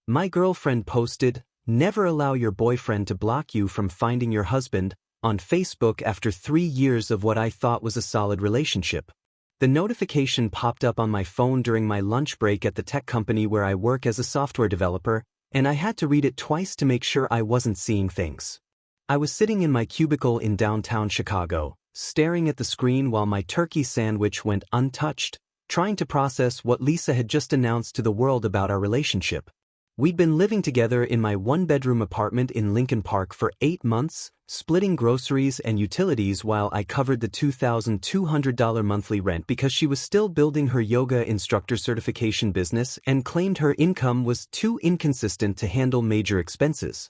My girlfriend posted, "Never allow your boyfriend to block you from finding your husband," on Facebook after 3 years of what I thought was a solid relationship. The notification popped up on my phone during my lunch break at the tech company where I work as a software developer, and I had to read it twice to make sure I wasn't seeing things. I was sitting in my cubicle in downtown Chicago, staring at the screen while my turkey sandwich went untouched, trying to process what Lisa had just announced to the world about our relationship. We'd been living together in my one-bedroom apartment in Lincoln Park for 8 months, splitting groceries and utilities while I covered the $2,200 monthly rent because she was still building her yoga instructor certification business and claimed her income was too inconsistent to handle major expenses.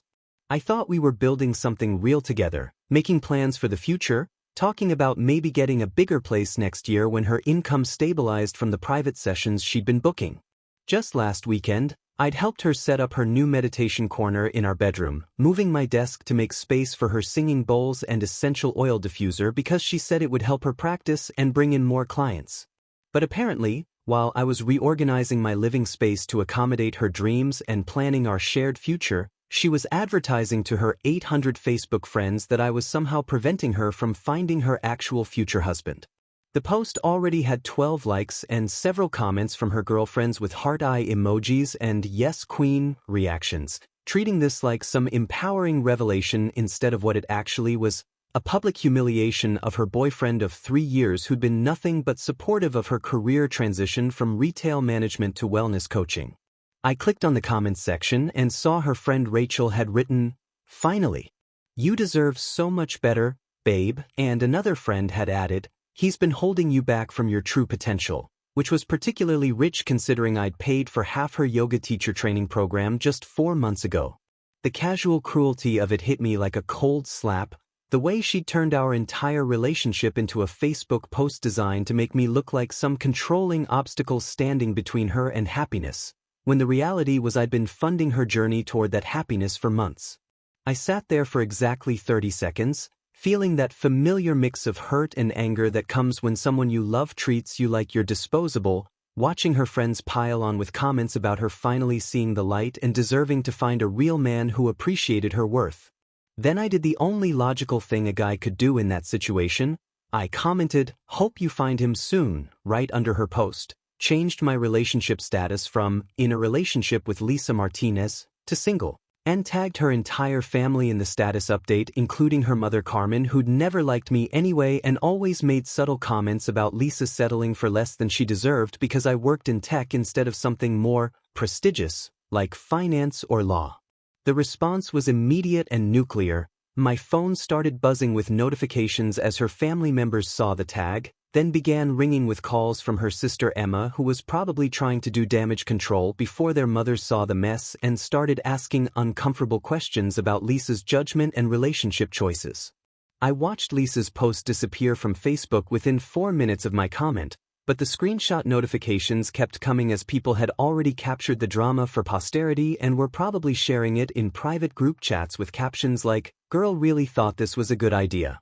I thought we were building something real together, making plans for the future, talking about maybe getting a bigger place next year when her income stabilized from the private sessions she'd been booking. Just last weekend, I'd helped her set up her new meditation corner in our bedroom, moving my desk to make space for her singing bowls and essential oil diffuser because she said it would help her practice and bring in more clients. But apparently, while I was reorganizing my living space to accommodate her dreams and planning our shared future, she was advertising to her 800 Facebook friends that I was somehow preventing her from finding her actual future husband. The post already had 12 likes and several comments from her girlfriends with heart eye emojis and "Yes, Queen" reactions, treating this like some empowering revelation instead of what it actually was, a public humiliation of her boyfriend of 3 years who'd been nothing but supportive of her career transition from retail management to wellness coaching. I clicked on the comments section and saw her friend Rachel had written, "Finally. You deserve so much better, babe," and another friend had added, "He's been holding you back from your true potential," which was particularly rich considering I'd paid for half her yoga teacher training program just 4 months ago. The casual cruelty of it hit me like a cold slap, the way she'd turned our entire relationship into a Facebook post designed to make me look like some controlling obstacle standing between her and happiness, when the reality was I'd been funding her journey toward that happiness for months. I sat there for exactly 30 seconds, feeling that familiar mix of hurt and anger that comes when someone you love treats you like you're disposable, watching her friends pile on with comments about her finally seeing the light and deserving to find a real man who appreciated her worth. Then I did the only logical thing a guy could do in that situation. I commented, "Hope you find him soon," right under her post, changed my relationship status from "in a relationship with Lisa Martinez" to "single," and tagged her entire family in the status update, including her mother Carmen, who'd never liked me anyway and always made subtle comments about Lisa settling for less than she deserved because I worked in tech instead of something more prestigious, like finance or law. The response was immediate and nuclear. My phone started buzzing with notifications as her family members saw the tag, then began ringing with calls from her sister Emma, who was probably trying to do damage control before their mothers saw the mess and started asking uncomfortable questions about Lisa's judgment and relationship choices. I watched Lisa's post disappear from Facebook within 4 minutes of my comment, but the screenshot notifications kept coming as people had already captured the drama for posterity and were probably sharing it in private group chats with captions like, "Girl really thought this was a good idea."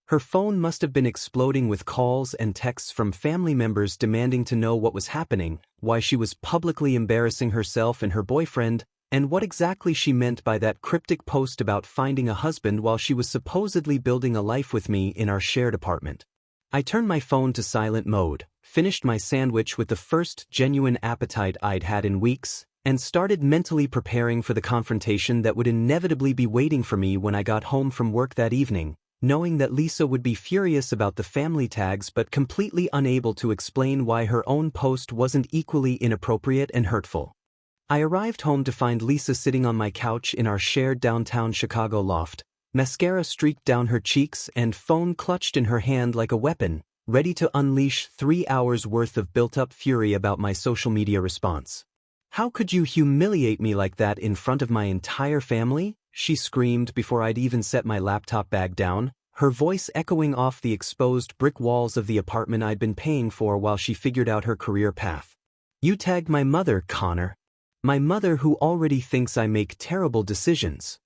Her phone must have been exploding with calls and texts from family members demanding to know what was happening, why she was publicly embarrassing herself and her boyfriend, and what exactly she meant by that cryptic post about finding a husband while she was supposedly building a life with me in our shared apartment. I turned my phone to silent mode, finished my sandwich with the first genuine appetite I'd had in weeks, and started mentally preparing for the confrontation that would inevitably be waiting for me when I got home from work that evening, knowing that Lisa would be furious about the family tags but completely unable to explain why her own post wasn't equally inappropriate and hurtful. I arrived home to find Lisa sitting on my couch in our shared downtown Chicago loft, mascara streaked down her cheeks and phone clutched in her hand like a weapon, ready to unleash 3 hours worth of built-up fury about my social media response. "How could you humiliate me like that in front of my entire family?" she screamed before I'd even set my laptop bag down, her voice echoing off the exposed brick walls of the apartment I'd been paying for while she figured out her career path. "You tagged my mother, Connor. My mother who already thinks I make terrible decisions."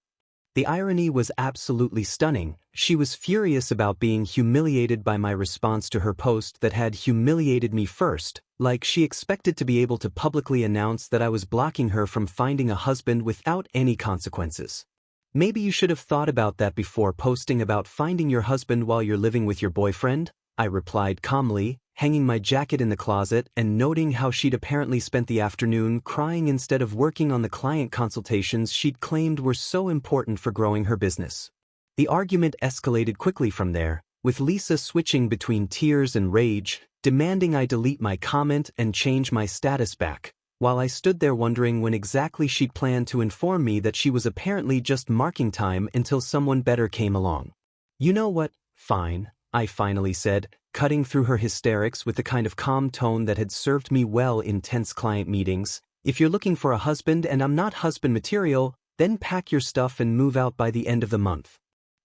The irony was absolutely stunning. She was furious about being humiliated by my response to her post that had humiliated me first, like she expected to be able to publicly announce that I was blocking her from finding a husband without any consequences. Maybe you should have thought about that before posting about finding your husband while you're living with your boyfriend, I replied calmly, hanging my jacket in the closet and noting how she'd apparently spent the afternoon crying instead of working on the client consultations she'd claimed were so important for growing her business. The argument escalated quickly from there, with Lisa switching between tears and rage, demanding I delete my comment and change my status back, while I stood there wondering when exactly she'd planned to inform me that she was apparently just marking time until someone better came along. You know what? Fine, I finally said, cutting through her hysterics with the kind of calm tone that had served me well in tense client meetings. If you're looking for a husband and I'm not husband material, then pack your stuff and move out by the end of the month.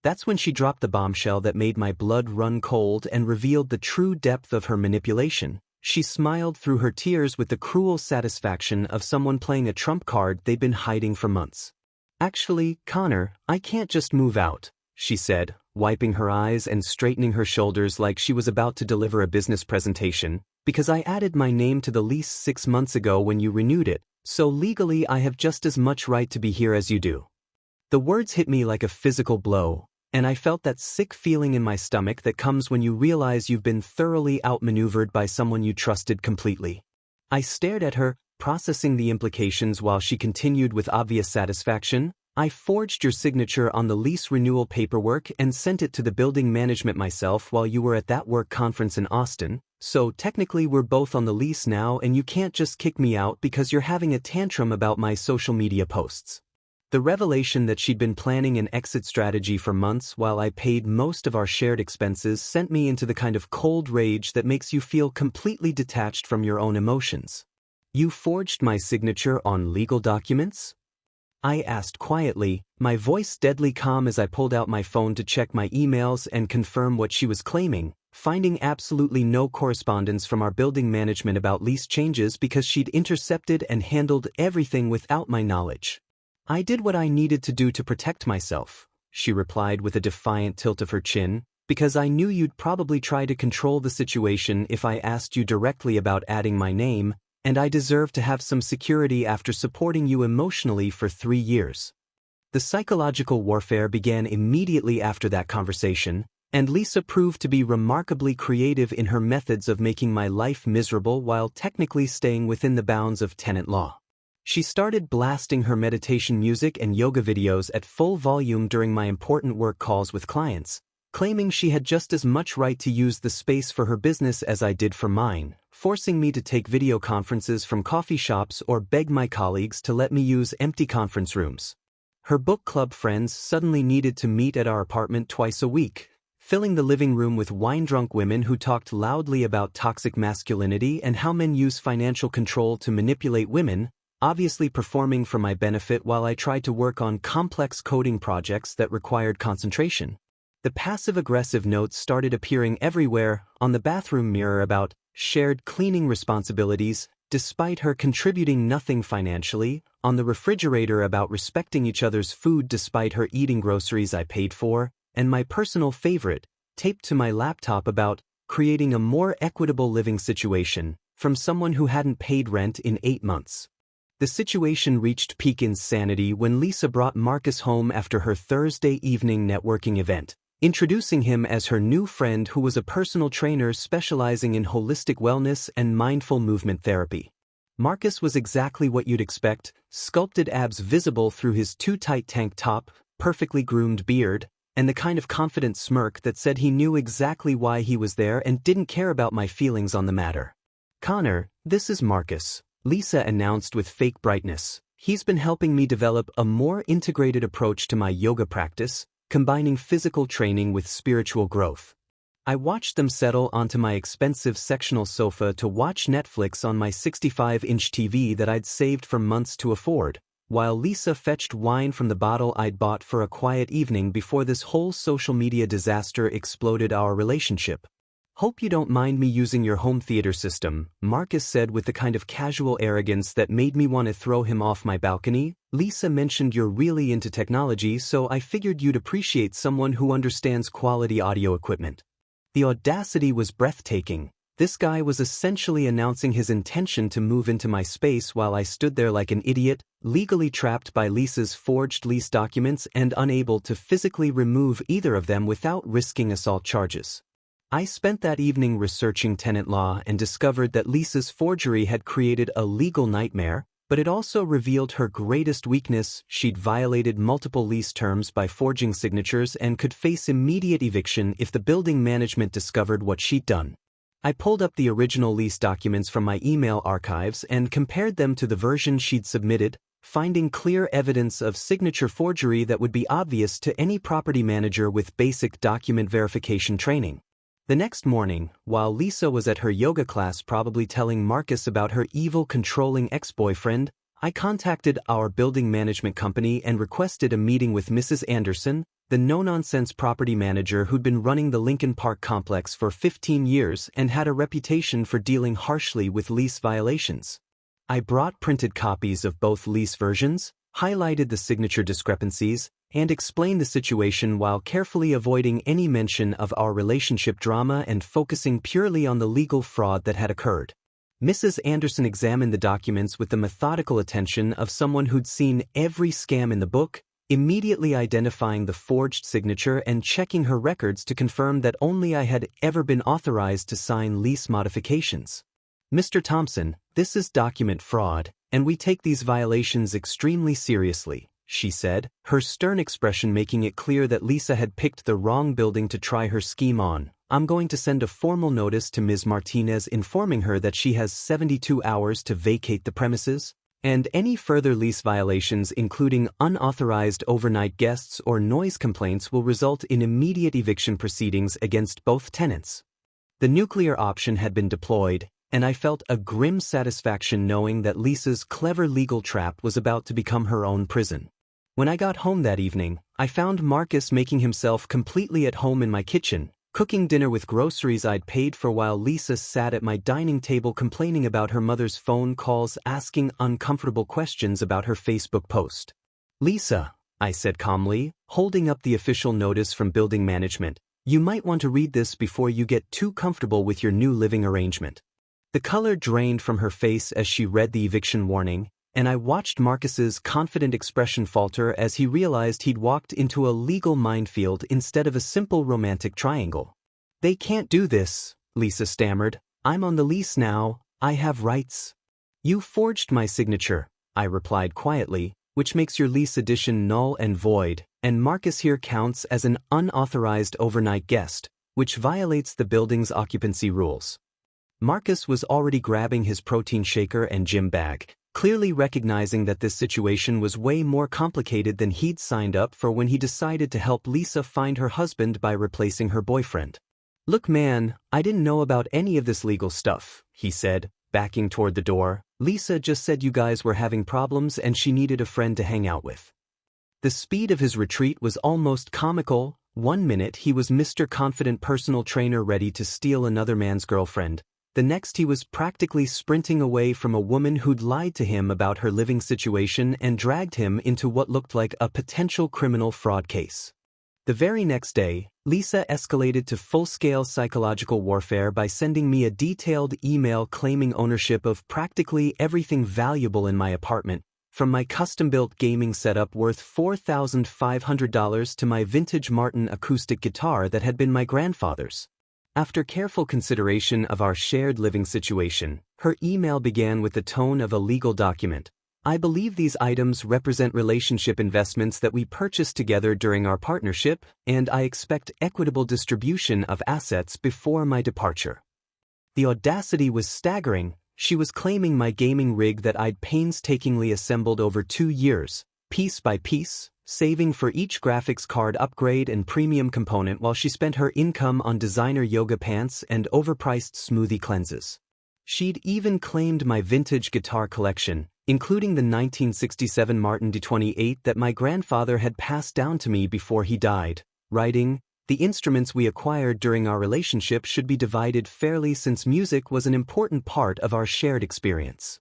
That's when she dropped the bombshell that made my blood run cold and revealed the true depth of her manipulation. She smiled through her tears with the cruel satisfaction of someone playing a trump card they'd been hiding for months. Actually, Connor, I can't just move out, she said, wiping her eyes and straightening her shoulders like she was about to deliver a business presentation, because I added my name to the lease 6 months ago when you renewed it, so legally I have just as much right to be here as you do. The words hit me like a physical blow, and I felt that sick feeling in my stomach that comes when you realize you've been thoroughly outmaneuvered by someone you trusted completely. I stared at her, processing the implications while she continued with obvious satisfaction. I forged your signature on the lease renewal paperwork and sent it to the building management myself while you were at that work conference in Austin, so technically we're both on the lease now and you can't just kick me out because you're having a tantrum about my social media posts. The revelation that she'd been planning an exit strategy for months while I paid most of our shared expenses sent me into the kind of cold rage that makes you feel completely detached from your own emotions. You forged my signature on legal documents? I asked quietly, my voice deadly calm as I pulled out my phone to check my emails and confirm what she was claiming, finding absolutely no correspondence from our building management about lease changes because she'd intercepted and handled everything without my knowledge. I did what I needed to do to protect myself, she replied with a defiant tilt of her chin, because I knew you'd probably try to control the situation if I asked you directly about adding my name, and I deserve to have some security after supporting you emotionally for 3 years. The psychological warfare began immediately after that conversation, and Lisa proved to be remarkably creative in her methods of making my life miserable while technically staying within the bounds of tenant law. She started blasting her meditation music and yoga videos at full volume during my important work calls with clients, claiming she had just as much right to use the space for her business as I did for mine, forcing me to take video conferences from coffee shops or beg my colleagues to let me use empty conference rooms. Her book club friends suddenly needed to meet at our apartment twice a week, filling the living room with wine-drunk women who talked loudly about toxic masculinity and how men use financial control to manipulate women, obviously performing for my benefit while I tried to work on complex coding projects that required concentration. The passive-aggressive notes started appearing everywhere, on the bathroom mirror about shared cleaning responsibilities, despite her contributing nothing financially, on the refrigerator about respecting each other's food despite her eating groceries I paid for, and my personal favorite, taped to my laptop about creating a more equitable living situation, from someone who hadn't paid rent in 8 months. The situation reached peak insanity when Lisa brought Marcus home after her Thursday evening networking event, introducing him as her new friend who was a personal trainer specializing in holistic wellness and mindful movement therapy. Marcus was exactly what you'd expect, sculpted abs visible through his too-tight tank top, perfectly groomed beard, and the kind of confident smirk that said he knew exactly why he was there and didn't care about my feelings on the matter. "Connor, this is Marcus," Lisa announced with fake brightness. "He's been helping me develop a more integrated approach to my yoga practice, combining physical training with spiritual growth." I watched them settle onto my expensive sectional sofa to watch Netflix on my 65-inch TV that I'd saved for months to afford, while Lisa fetched wine from the bottle I'd bought for a quiet evening before this whole social media disaster exploded our relationship. "Hope you don't mind me using your home theater system," Marcus said with the kind of casual arrogance that made me want to throw him off my balcony. "Lisa mentioned you're really into technology, so I figured you'd appreciate someone who understands quality audio equipment." The audacity was breathtaking. This guy was essentially announcing his intention to move into my space while I stood there like an idiot, legally trapped by Lisa's forged lease documents and unable to physically remove either of them without risking assault charges. I spent that evening researching tenant law and discovered that Lisa's forgery had created a legal nightmare, but it also revealed her greatest weakness: she'd violated multiple lease terms by forging signatures and could face immediate eviction if the building management discovered what she'd done. I pulled up the original lease documents from my email archives and compared them to the version she'd submitted, finding clear evidence of signature forgery that would be obvious to any property manager with basic document verification training. The next morning, while Lisa was at her yoga class probably telling Marcus about her evil controlling ex-boyfriend, I contacted our building management company and requested a meeting with Mrs. Anderson, the no-nonsense property manager who'd been running the Lincoln Park complex for 15 years and had a reputation for dealing harshly with lease violations. I brought printed copies of both lease versions, highlighted the signature discrepancies, and explained the situation while carefully avoiding any mention of our relationship drama and focusing purely on the legal fraud that had occurred. Mrs. Anderson examined the documents with the methodical attention of someone who'd seen every scam in the book, immediately identifying the forged signature and checking her records to confirm that only I had ever been authorized to sign lease modifications. "Mr. Thompson, this is document fraud, and we take these violations extremely seriously," she said, her stern expression making it clear that Lisa had picked the wrong building to try her scheme on. "I'm going to send a formal notice to Ms. Martinez informing her that she has 72 hours to vacate the premises, and any further lease violations including unauthorized overnight guests or noise complaints will result in immediate eviction proceedings against both tenants." The nuclear option had been deployed, and I felt a grim satisfaction knowing that Lisa's clever legal trap was about to become her own prison. When I got home that evening, I found Marcus making himself completely at home in my kitchen, cooking dinner with groceries I'd paid for while Lisa sat at my dining table complaining about her mother's phone calls, asking uncomfortable questions about her Facebook post. "Lisa," I said calmly, holding up the official notice from building management, "you might want to read this before you get too comfortable with your new living arrangement." The color drained from her face as she read the eviction warning, and I watched Marcus's confident expression falter as he realized he'd walked into a legal minefield instead of a simple romantic triangle. "They can't do this," Lisa stammered. "I'm on the lease now, I have rights." "You forged my signature," I replied quietly, "which makes your lease addition null and void, and Marcus here counts as an unauthorized overnight guest, which violates the building's occupancy rules." Marcus was already grabbing his protein shaker and gym bag, clearly recognizing that this situation was way more complicated than he'd signed up for when he decided to help Lisa find her husband by replacing her boyfriend. "Look man, I didn't know about any of this legal stuff," he said, backing toward the door. "Lisa just said you guys were having problems and she needed a friend to hang out with." The speed of his retreat was almost comical. One minute he was Mr. Confident personal trainer ready to steal another man's girlfriend. The next he was practically sprinting away from a woman who'd lied to him about her living situation and dragged him into what looked like a potential criminal fraud case. The very next day, Lisa escalated to full-scale psychological warfare by sending me a detailed email claiming ownership of practically everything valuable in my apartment, from my custom-built gaming setup worth $4,500 to my vintage Martin acoustic guitar that had been my grandfather's. After careful consideration of our shared living situation, her email began with the tone of a legal document. "I believe these items represent relationship investments that we purchased together during our partnership, and I expect equitable distribution of assets before my departure." The audacity was staggering. She was claiming my gaming rig that I'd painstakingly assembled over 2 years, piece by piece, saving for each graphics card upgrade and premium component while she spent her income on designer yoga pants and overpriced smoothie cleanses. She'd even claimed my vintage guitar collection, including the 1967 Martin D28 that my grandfather had passed down to me before he died, writing, The instruments we acquired during our relationship should be divided fairly since music was an important part of our shared experience.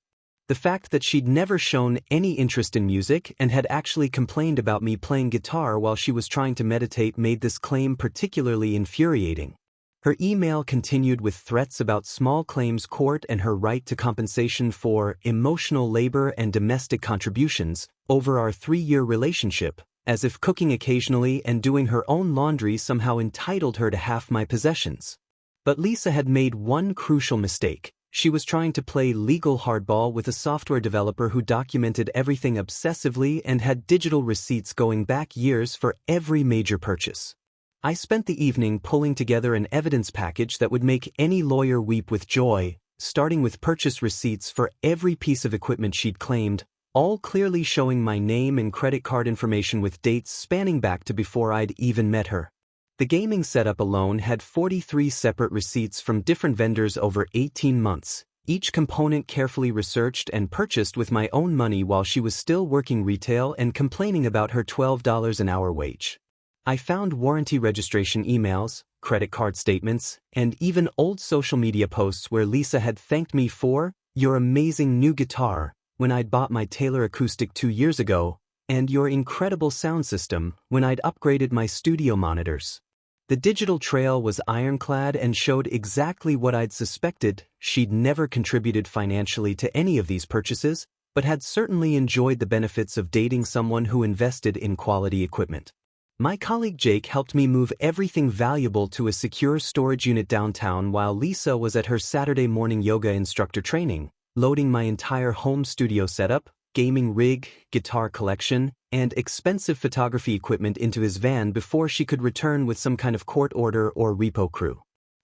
The fact that she'd never shown any interest in music and had actually complained about me playing guitar while she was trying to meditate made this claim particularly infuriating. Her email continued with threats about small claims court and her right to compensation for emotional labor and domestic contributions over our 3-year relationship, as if cooking occasionally and doing her own laundry somehow entitled her to half my possessions. But Lisa had made one crucial mistake. She was trying to play legal hardball with a software developer who documented everything obsessively and had digital receipts going back years for every major purchase. I spent the evening pulling together an evidence package that would make any lawyer weep with joy, starting with purchase receipts for every piece of equipment she'd claimed, all clearly showing my name and credit card information with dates spanning back to before I'd even met her. The gaming setup alone had 43 separate receipts from different vendors over 18 months, each component carefully researched and purchased with my own money while she was still working retail and complaining about her $12 an hour wage. I found warranty registration emails, credit card statements, and even old social media posts where Lisa had thanked me for your amazing new guitar when I'd bought my Taylor Acoustic 2 years ago, and your incredible sound system when I'd upgraded my studio monitors. The digital trail was ironclad and showed exactly what I'd suspected. She'd never contributed financially to any of these purchases, but had certainly enjoyed the benefits of dating someone who invested in quality equipment. My colleague Jake helped me move everything valuable to a secure storage unit downtown while Lisa was at her Saturday morning yoga instructor training, loading my entire home studio setup, gaming rig, guitar collection, and expensive photography equipment into his van before she could return with some kind of court order or repo crew.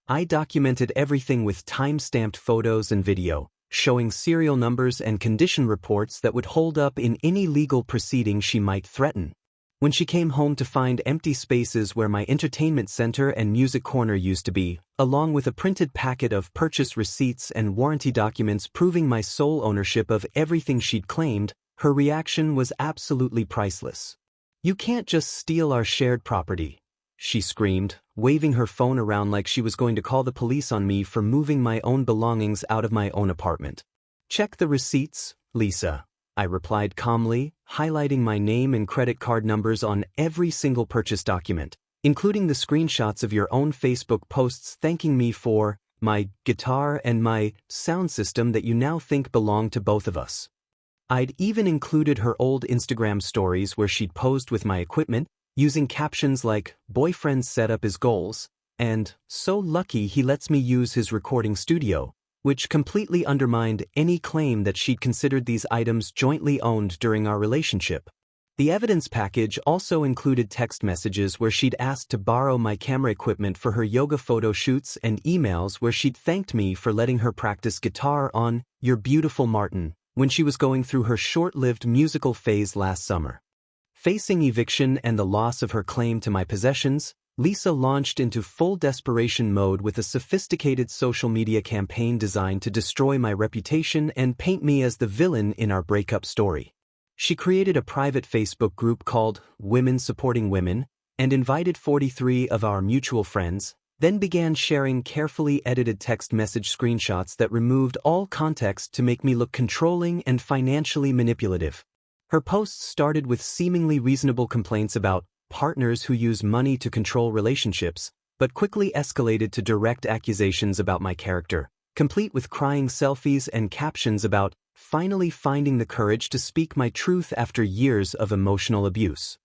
I documented everything with time-stamped photos and video, showing serial numbers and condition reports that would hold up in any legal proceeding she might threaten. When she came home to find empty spaces where my entertainment center and music corner used to be, along with a printed packet of purchase receipts and warranty documents proving my sole ownership of everything she'd claimed, her reaction was absolutely priceless. "You can't just steal our shared property," she screamed, waving her phone around like she was going to call the police on me for moving my own belongings out of my own apartment. "Check the receipts, Lisa," I replied calmly, highlighting my name and credit card numbers on every single purchase document, including the screenshots of your own Facebook posts thanking me for my guitar and my sound system that you now think belong to both of us. I'd even included her old Instagram stories where she'd posed with my equipment, using captions like, "Boyfriend's set up his goals," and "So lucky he lets me use his recording studio," which completely undermined any claim that she'd considered these items jointly owned during our relationship. The evidence package also included text messages where she'd asked to borrow my camera equipment for her yoga photo shoots and emails where she'd thanked me for letting her practice guitar on Your Beautiful Martin when she was going through her short-lived musical phase last summer. Facing eviction and the loss of her claim to my possessions, Lisa launched into full desperation mode with a sophisticated social media campaign designed to destroy my reputation and paint me as the villain in our breakup story. She created a private Facebook group called Women Supporting Women and invited 43 of our mutual friends, then began sharing carefully edited text message screenshots that removed all context to make me look controlling and financially manipulative. Her posts started with seemingly reasonable complaints about partners who use money to control relationships, but quickly escalated to direct accusations about my character, complete with crying selfies and captions about finally finding the courage to speak my truth after years of emotional abuse.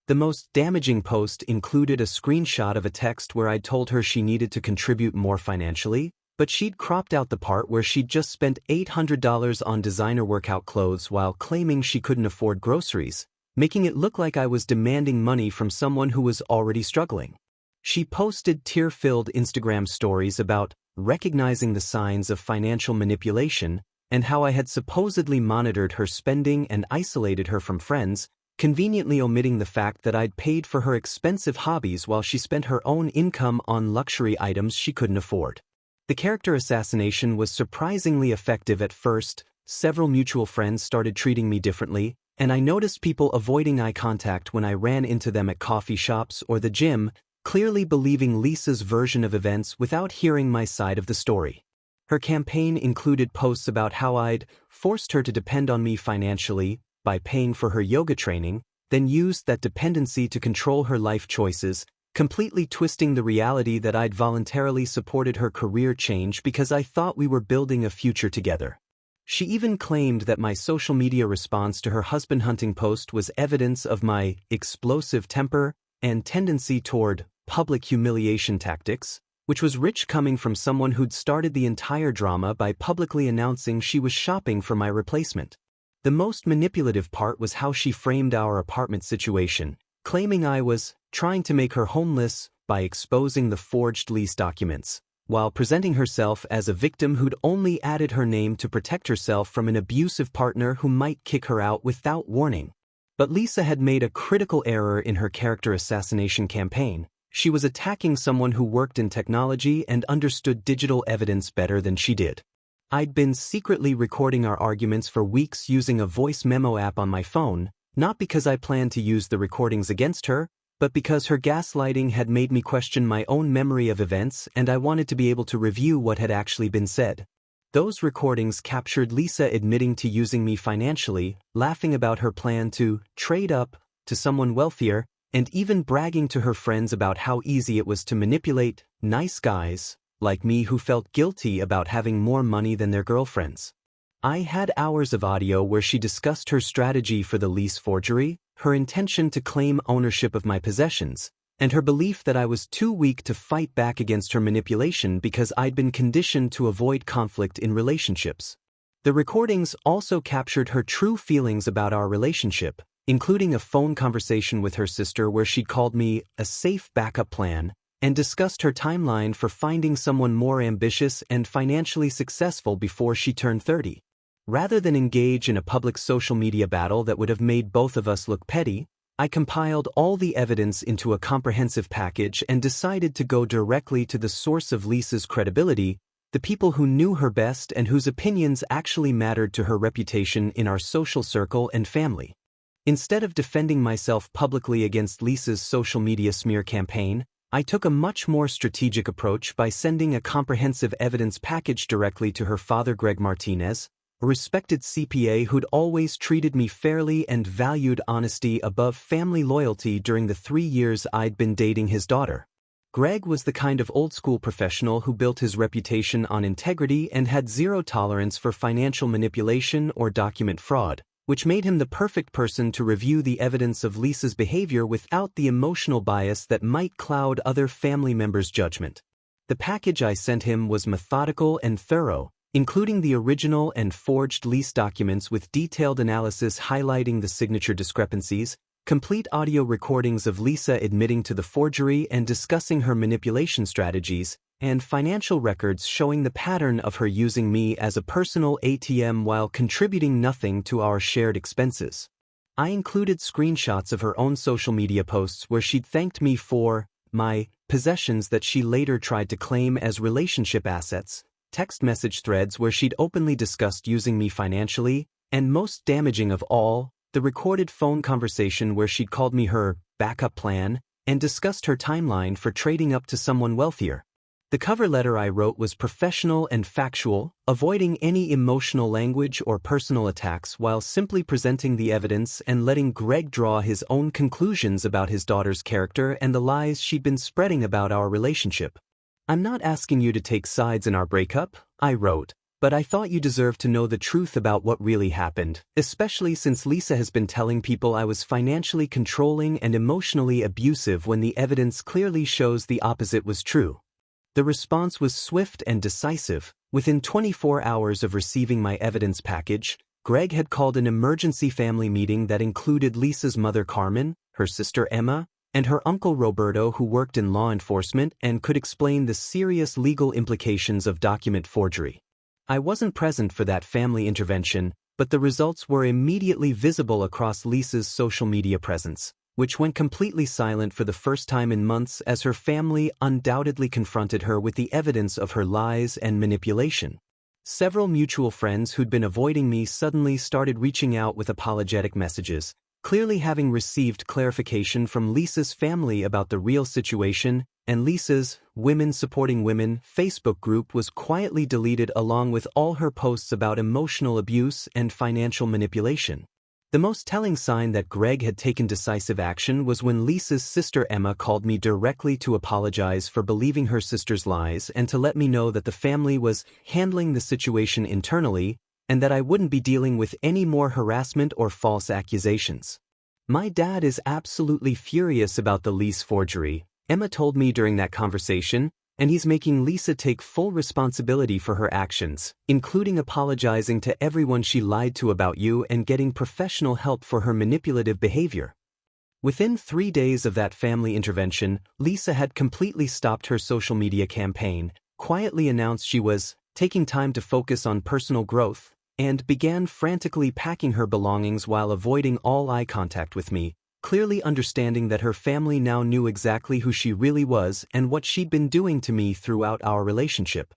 The most damaging post included a screenshot of a text where I'd told her she needed to contribute more financially, but she'd cropped out the part where she'd just spent $800 on designer workout clothes while claiming she couldn't afford groceries, making it look like I was demanding money from someone who was already struggling. She posted tear-filled Instagram stories about recognizing the signs of financial manipulation and how I had supposedly monitored her spending and isolated her from friends, conveniently omitting the fact that I'd paid for her expensive hobbies while she spent her own income on luxury items she couldn't afford. The character assassination was surprisingly effective at first. Several mutual friends started treating me differently, and I noticed people avoiding eye contact when I ran into them at coffee shops or the gym, clearly believing Lisa's version of events without hearing my side of the story. Her campaign included posts about how I'd forced her to depend on me financially by paying for her yoga training, then used that dependency to control her life choices, completely twisting the reality that I'd voluntarily supported her career change because I thought we were building a future together. She even claimed that my social media response to her husband hunting post was evidence of my explosive temper and tendency toward public humiliation tactics, which was rich coming from someone who'd started the entire drama by publicly announcing she was shopping for my replacement. The most manipulative part was how she framed our apartment situation, claiming I was trying to make her homeless by exposing the forged lease documents, while presenting herself as a victim who'd only added her name to protect herself from an abusive partner who might kick her out without warning. But Lisa had made a critical error in her character assassination campaign. She was attacking someone who worked in technology and understood digital evidence better than she did. I'd been secretly recording our arguments for weeks using a voice memo app on my phone, not because I planned to use the recordings against her, but because her gaslighting had made me question my own memory of events and I wanted to be able to review what had actually been said. Those recordings captured Lisa admitting to using me financially, laughing about her plan to trade up to someone wealthier, and even bragging to her friends about how easy it was to manipulate nice guys like me who felt guilty about having more money than their girlfriends. I had hours of audio where she discussed her strategy for the lease forgery, her intention to claim ownership of my possessions, and her belief that I was too weak to fight back against her manipulation because I'd been conditioned to avoid conflict in relationships. The recordings also captured her true feelings about our relationship, including a phone conversation with her sister where she'd called me a safe backup plan and discussed her timeline for finding someone more ambitious and financially successful before she turned 30. Rather than engage in a public social media battle that would have made both of us look petty, I compiled all the evidence into a comprehensive package and decided to go directly to the source of Lisa's credibility, the people who knew her best and whose opinions actually mattered to her reputation in our social circle and family. Instead of defending myself publicly against Lisa's social media smear campaign, I took a much more strategic approach by sending a comprehensive evidence package directly to her father, Greg Martinez, a respected CPA who'd always treated me fairly and valued honesty above family loyalty during the 3 years I'd been dating his daughter. Greg was the kind of old-school professional who built his reputation on integrity and had zero tolerance for financial manipulation or document fraud, which made him the perfect person to review the evidence of Lisa's behavior without the emotional bias that might cloud other family members' judgment. The package I sent him was methodical and thorough, including the original and forged lease documents with detailed analysis highlighting the signature discrepancies, complete audio recordings of Lisa admitting to the forgery and discussing her manipulation strategies, and financial records showing the pattern of her using me as a personal ATM while contributing nothing to our shared expenses. I included screenshots of her own social media posts where she'd thanked me for my possessions that she later tried to claim as relationship assets, text message threads where she'd openly discussed using me financially, and most damaging of all, the recorded phone conversation where she'd called me her backup plan and discussed her timeline for trading up to someone wealthier. The cover letter I wrote was professional and factual, avoiding any emotional language or personal attacks while simply presenting the evidence and letting Greg draw his own conclusions about his daughter's character and the lies she'd been spreading about our relationship. "I'm not asking you to take sides in our breakup," I wrote, "but I thought you deserved to know the truth about what really happened, especially since Lisa has been telling people I was financially controlling and emotionally abusive when the evidence clearly shows the opposite was true." The response was swift and decisive. Within 24 hours of receiving my evidence package, Greg had called an emergency family meeting that included Lisa's mother Carmen, her sister Emma, and her uncle Roberto, who worked in law enforcement and could explain the serious legal implications of document forgery. I wasn't present for that family intervention, but the results were immediately visible across Lisa's social media presence, which went completely silent for the first time in months as her family undoubtedly confronted her with the evidence of her lies and manipulation. Several mutual friends who'd been avoiding me suddenly started reaching out with apologetic messages, Clearly having received clarification from Lisa's family about the real situation, and Lisa's Women Supporting Women Facebook group was quietly deleted along with all her posts about emotional abuse and financial manipulation. The most telling sign that Greg had taken decisive action was when Lisa's sister Emma called me directly to apologize for believing her sister's lies and to let me know that the family was handling the situation internally and that I wouldn't be dealing with any more harassment or false accusations. "My dad is absolutely furious about the lease forgery," Emma told me during that conversation, "and he's making Lisa take full responsibility for her actions, including apologizing to everyone she lied to about you and getting professional help for her manipulative behavior." Within 3 days of that family intervention, Lisa had completely stopped her social media campaign, quietly announced she was taking time to focus on personal growth, and began frantically packing her belongings while avoiding all eye contact with me, clearly understanding that her family now knew exactly who she really was and what she'd been doing to me throughout our relationship.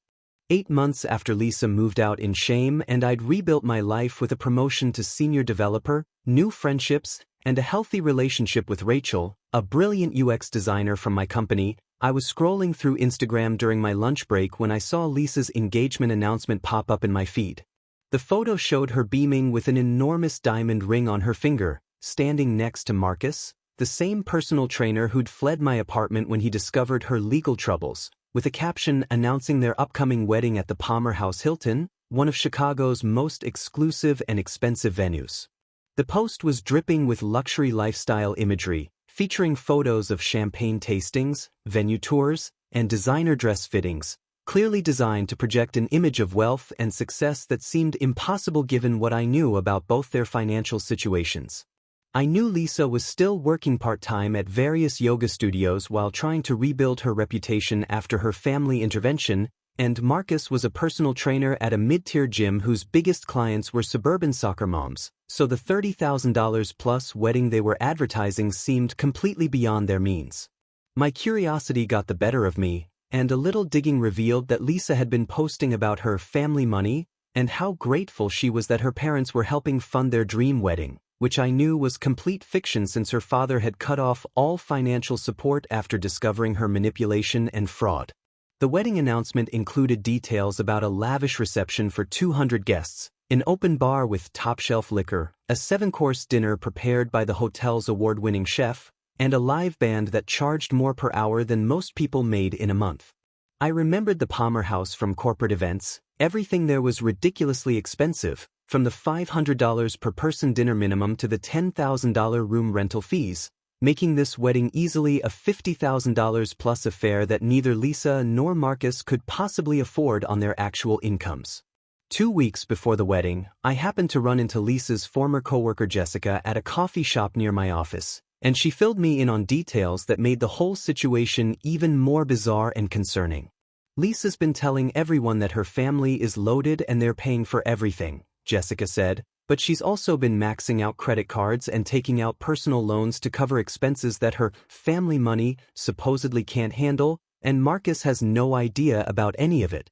8 months after Lisa moved out in shame and I'd rebuilt my life with a promotion to senior developer, new friendships, and a healthy relationship with Rachel, a brilliant UX designer from my company, I was scrolling through Instagram during my lunch break when I saw Lisa's engagement announcement pop up in my feed. The photo showed her beaming with an enormous diamond ring on her finger, standing next to Marcus, the same personal trainer who'd fled my apartment when he discovered her legal troubles, with a caption announcing their upcoming wedding at the Palmer House Hilton, one of Chicago's most exclusive and expensive venues. The post was dripping with luxury lifestyle imagery, featuring photos of champagne tastings, venue tours, and designer dress fittings, clearly designed to project an image of wealth and success that seemed impossible given what I knew about both their financial situations. I knew Lisa was still working part-time at various yoga studios while trying to rebuild her reputation after her family intervention, and Marcus was a personal trainer at a mid-tier gym whose biggest clients were suburban soccer moms, so the $30,000 plus wedding they were advertising seemed completely beyond their means. My curiosity got the better of me, and a little digging revealed that Lisa had been posting about her family money and how grateful she was that her parents were helping fund their dream wedding, which I knew was complete fiction since her father had cut off all financial support after discovering her manipulation and fraud. The wedding announcement included details about a lavish reception for 200 guests, an open bar with top-shelf liquor, a 7-course dinner prepared by the hotel's award-winning chef, and a live band that charged more per hour than most people made in a month. I remembered the Palmer House from corporate events. Everything there was ridiculously expensive, from the $500 per person dinner minimum to the $10,000 room rental fees, making this wedding easily a $50,000 plus affair that neither Lisa nor Marcus could possibly afford on their actual incomes. 2 weeks before the wedding, I happened to run into Lisa's former coworker Jessica at a coffee shop near my office, and she filled me in on details that made the whole situation even more bizarre and concerning. "Lisa's been telling everyone that her family is loaded and they're paying for everything," Jessica said, "but she's also been maxing out credit cards and taking out personal loans to cover expenses that her family money supposedly can't handle, and Marcus has no idea about any of it."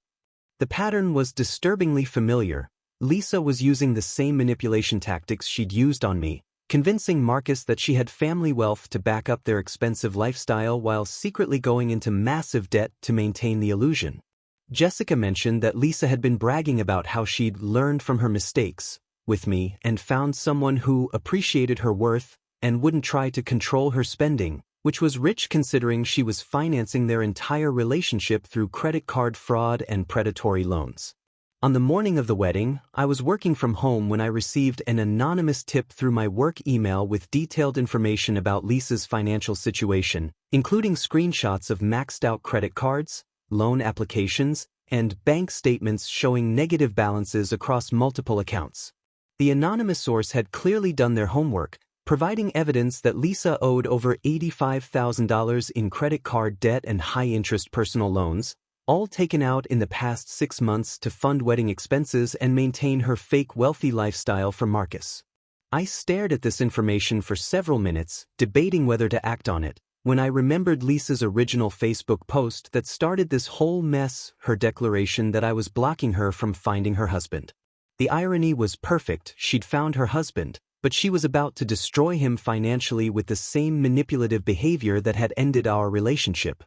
The pattern was disturbingly familiar. Lisa was using the same manipulation tactics she'd used on me, convincing Marcus that she had family wealth to back up their expensive lifestyle while secretly going into massive debt to maintain the illusion. Jessica mentioned that Lisa had been bragging about how she'd learned from her mistakes with me and found someone who appreciated her worth and wouldn't try to control her spending, which was rich considering she was financing their entire relationship through credit card fraud and predatory loans. On the morning of the wedding, I was working from home when I received an anonymous tip through my work email with detailed information about Lisa's financial situation, including screenshots of maxed-out credit cards, loan applications, and bank statements showing negative balances across multiple accounts. The anonymous source had clearly done their homework, providing evidence that Lisa owed over $85,000 in credit card debt and high-interest personal loans, all taken out in the past 6 months to fund wedding expenses and maintain her fake wealthy lifestyle for Marcus. I stared at this information for several minutes, debating whether to act on it, when I remembered Lisa's original Facebook post that started this whole mess, her declaration that I was blocking her from finding her husband. The irony was perfect. She'd found her husband, but she was about to destroy him financially with the same manipulative behavior that had ended our relationship.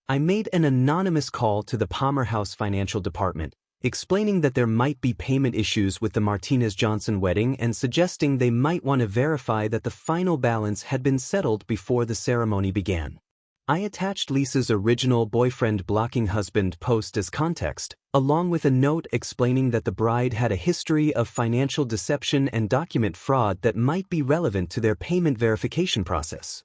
I made an anonymous call to the Palmer House financial department, explaining that there might be payment issues with the Martinez-Johnson wedding and suggesting they might want to verify that the final balance had been settled before the ceremony began. I attached Lisa's original boyfriend blocking husband post as context, along with a note explaining that the bride had a history of financial deception and document fraud that might be relevant to their payment verification process.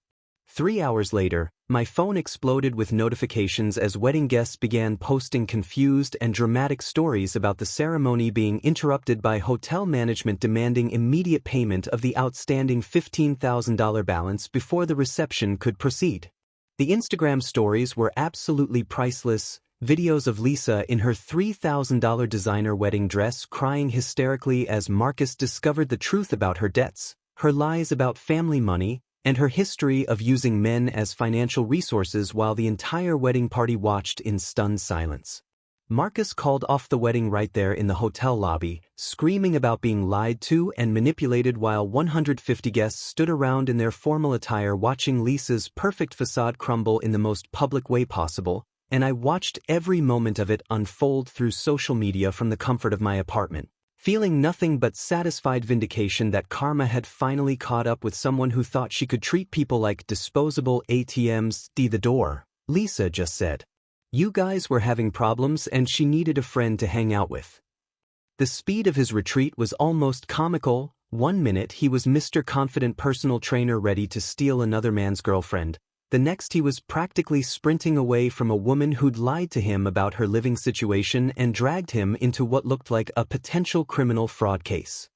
3 hours later, my phone exploded with notifications as wedding guests began posting confused and dramatic stories about the ceremony being interrupted by hotel management demanding immediate payment of the outstanding $15,000 balance before the reception could proceed. The Instagram stories were absolutely priceless. Videos of Lisa in her $3,000 designer wedding dress crying hysterically as Marcus discovered the truth about her debts, her lies about family money, and her history of using men as financial resources while the entire wedding party watched in stunned silence. Marcus called off the wedding right there in the hotel lobby, screaming about being lied to and manipulated while 150 guests stood around in their formal attire watching Lisa's perfect facade crumble in the most public way possible, and I watched every moment of it unfold through social media from the comfort of my apartment, feeling nothing but satisfied vindication that karma had finally caught up with someone who thought she could treat people like disposable ATMs. The door, Lisa just said. You guys were having problems and she needed a friend to hang out with. The speed of his retreat was almost comical. 1 minute he was Mr. Confident personal trainer ready to steal another man's girlfriend. The next he was practically sprinting away from a woman who'd lied to him about her living situation and dragged him into what looked like a potential criminal fraud case.